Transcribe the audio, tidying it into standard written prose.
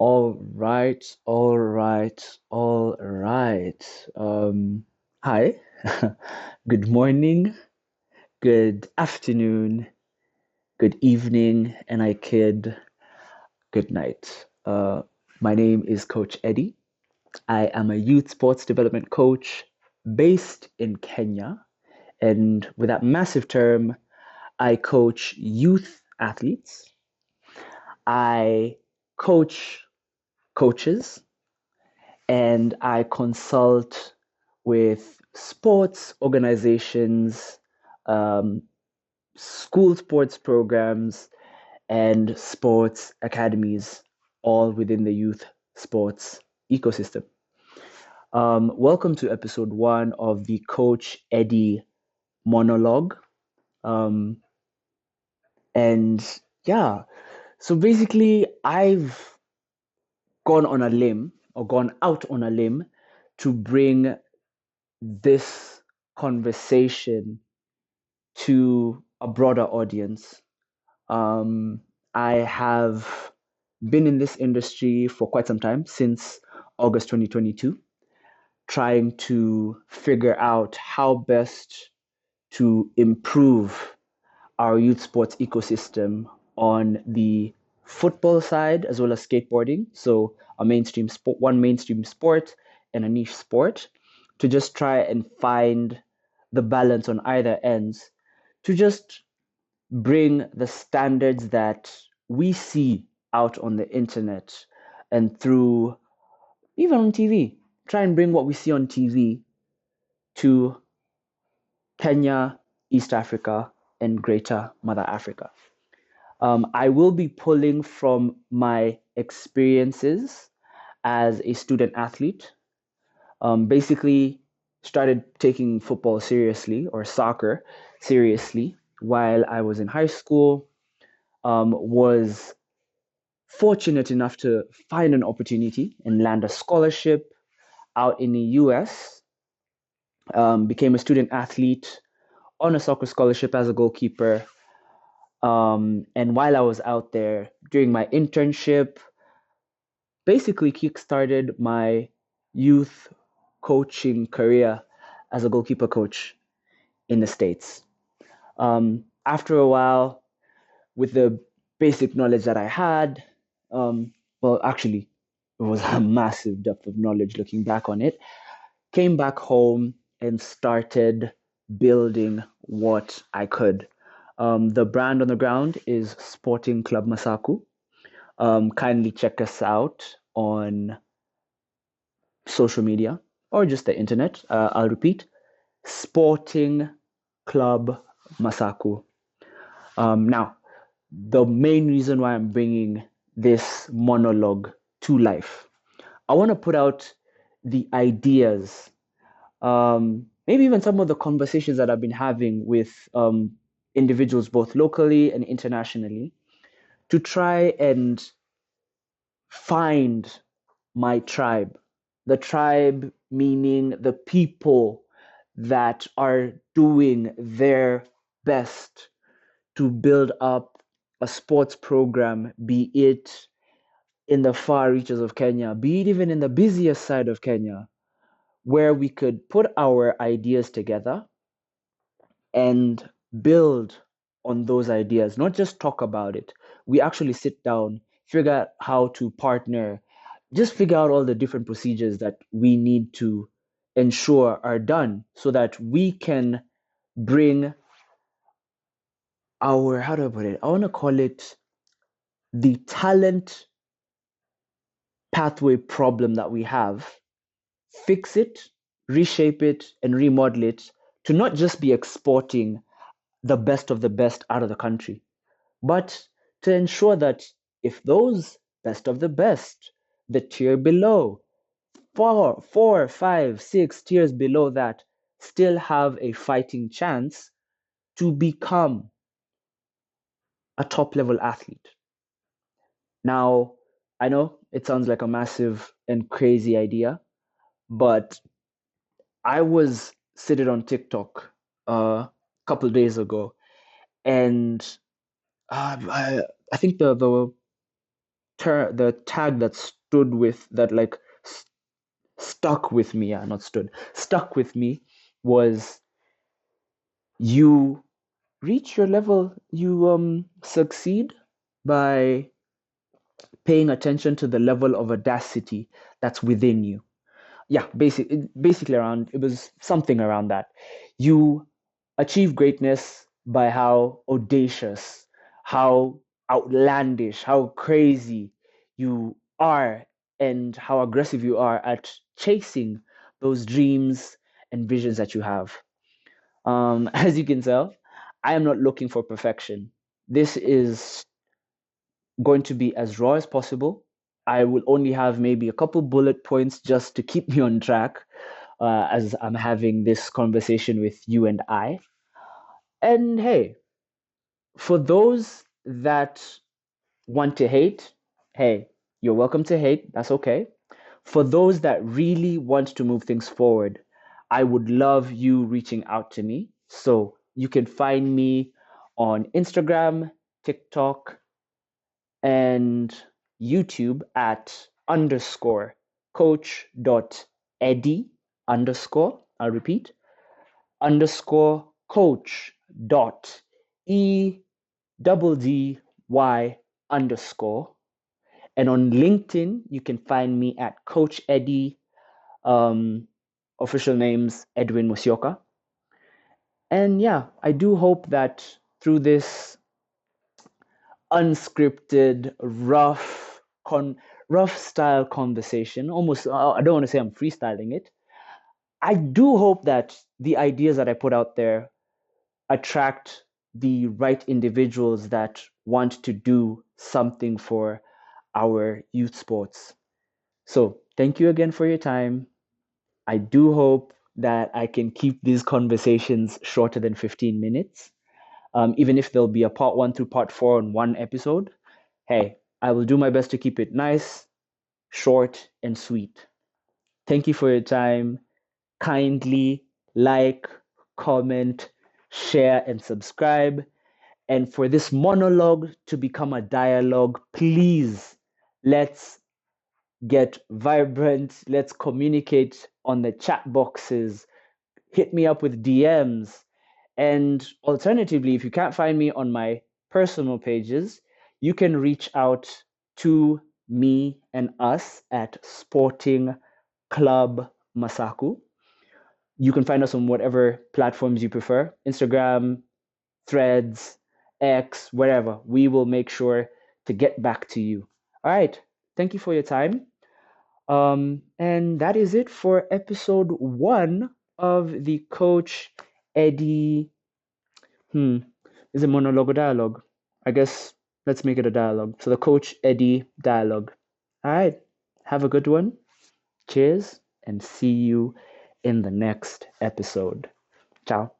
All right, all right, all right. Hi, good morning, good afternoon, good evening, and I kid, good night. My name is Coach.Eddy. I am a youth sports development coach based in Kenya. And with that massive term, I coach youth athletes. I coach coaches and I consult with sports organizations, um, school sports programs, and sports academies, all within the youth sports ecosystem. Welcome to episode one of the Coach.Eddy monologue. Um, and yeah, so basically, I've gone on a limb or gone out on a limb to bring this conversation to a broader audience. Um, I have been in this industry for quite some time, since August 2022, trying to figure out how best to improve our youth sports ecosystem on the football side as well as skateboarding. So a mainstream sport, one mainstream sport and a niche sport, to just try and find the balance on either ends to just bring the standards that we see out on the internet and through even on TV. Try and bring what we see on TV to Kenya, East Africa, and Greater Mother Africa. I will be pulling from my experiences as a student athlete. Basically, started taking football seriously or soccer seriously while I was in high school. Was fortunate enough to find an opportunity and land a scholarship out in the US. Became a student athlete on a soccer scholarship as a goalkeeper. And while I was out there during my internship, basically kickstarted my youth coaching career as a goalkeeper coach in the States. After a while, with the basic knowledge that I had, well, actually, it was a massive depth of knowledge looking back on it, came back home and started building what I could. The brand on the ground is Sporting Club Masaku. Kindly check us out on social media or just the internet. I'll repeat, Sporting Club Masaku. Now, the main reason why I'm bringing this monologue to life, I want to put out the ideas, maybe even some of the conversations that I've been having with individuals both locally and internationally, to try and find my tribe. The tribe meaning the people that are doing their best to build up a sports program, be it in the far reaches of Kenya, be it even in the busiest side of Kenya, where we could put our ideas together and build on those ideas, not just talk about it. We actually sit down, figure out how to partner, just figure out all the different procedures that we need to ensure are done so that we can bring our, how do I put it? I want to call it the talent pathway problem that we have, fix it, reshape it, and remodel it to not just be exporting the best of the best out of the country, but to ensure that if those best of the best, the tier below, four, five, 6 tiers below that, still have a fighting chance to become a top level athlete. Now, I know it sounds like a massive and crazy idea, but I was sitting on TikTok a couple of days ago, and I think the the tag that stood with that like stuck with me, yeah, not stood, stuck with me was you reach your level, you succeed by paying attention to the level of audacity that's within you. Yeah, basically around it was something around that. You achieve greatness by how audacious, how outlandish, how crazy you are, and how aggressive you are at chasing those dreams and visions that you have. As you can tell, I am not looking for perfection. This is going to be as raw as possible. I will only have maybe a couple bullet points just to keep me on track as I'm having this conversation with you and I. And hey, for those that want to hate, hey, you're welcome to hate. That's okay. For those that really want to move things forward, I would love you reaching out to me. So you can find me on Instagram, TikTok, and YouTube at underscore Coach.Eddy underscore. I'll repeat underscore coach dot EDDY underscore. And on LinkedIn, you can find me at Coach.Eddy. Official names Edwin Musioka. And yeah, I do hope that through this unscripted, rough style conversation, almost, I don't want to say I'm freestyling it. I do hope that the ideas that I put out there attract the right individuals that want to do something for our youth sports. So, thank you again for your time. I do hope that I can keep these conversations shorter than 15 minutes. Even if there'll be a part one through part four in one episode, hey, I will do my best to keep it nice, short, and sweet. Thank you for your time. Kindly like, comment, share, and subscribe. And for this monologue to become a dialogue, please let's get vibrant. Let's communicate on the chat boxes. Hit me up with DMs. And alternatively, if you can't find me on my personal pages, you can reach out to me and us at Sporting Club Masaku. You can find us on whatever platforms you prefer, Instagram, Threads, X, wherever. We will make sure to get back to you. All right. Thank you for your time. And that is it for episode one of the Coach.Eddy. Is it monologue or dialogue? I guess let's make it a dialogue. So the Coach.Eddy dialogue. All right. Have a good one. Cheers and see you in the next episode. Ciao.